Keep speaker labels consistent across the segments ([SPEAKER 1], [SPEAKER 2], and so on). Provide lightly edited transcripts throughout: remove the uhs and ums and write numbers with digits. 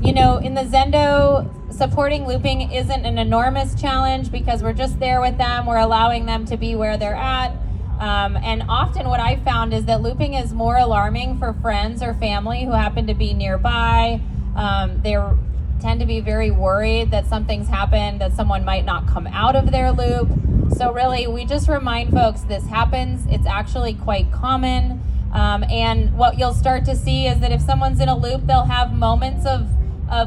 [SPEAKER 1] In the Zendo, supporting looping isn't an enormous challenge because we're just there with them. We're allowing them to be where they're at. And often what I found is that looping is more alarming for friends or family who happen to be nearby. They tend to be very worried that something's happened, that someone might not come out of their loop. So really, we just remind folks this happens. It's actually quite common. And what you'll start to see is that if someone's in a loop, they'll have moments of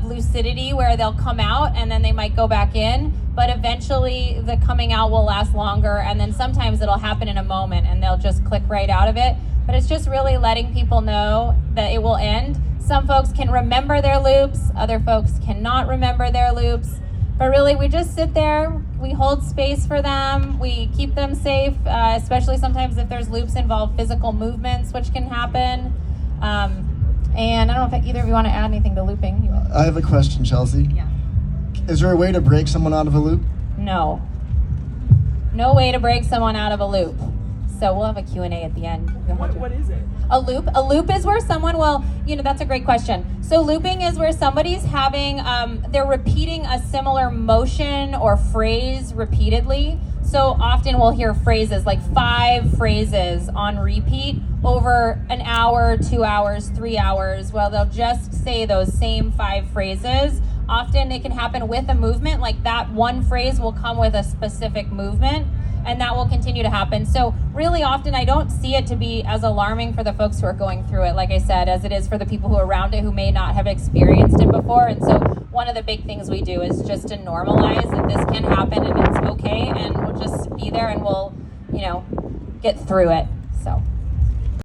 [SPEAKER 1] lucidity where they'll come out and then they might go back in. But eventually, the coming out will last longer. And then sometimes it'll happen in a moment and they'll just click right out of it. But it's just really letting people know that it will end. Some folks can remember their loops. Other folks cannot remember their loops. But really, we just sit there. We hold space for them. We keep them safe, especially sometimes if there's loops involve physical movements, which can happen. And I don't know if either of you want to add anything to looping.
[SPEAKER 2] I have a question, Chelsea.
[SPEAKER 1] Yeah.
[SPEAKER 2] Is there a way to break someone out of a loop?
[SPEAKER 1] No. No way to break someone out of a loop. So we'll have a Q&A at the end.
[SPEAKER 3] What is it?
[SPEAKER 1] A loop? A loop is where someone that's a great question. So looping is where somebody's having, they're repeating a similar motion or phrase repeatedly. So often we'll hear phrases, like 5 phrases on repeat over an hour, 2 hours, 3 hours. Well, they'll just say those same 5 phrases. Often it can happen with a movement, like that one phrase will come with a specific movement, and that will continue to happen. So really often I don't see it to be as alarming for the folks who are going through it, like I said, as it is for the people who are around it who may not have experienced it before. And so one of the big things we do is just to normalize that this can happen and it's okay, and we'll just be there and we'll, get through it. So.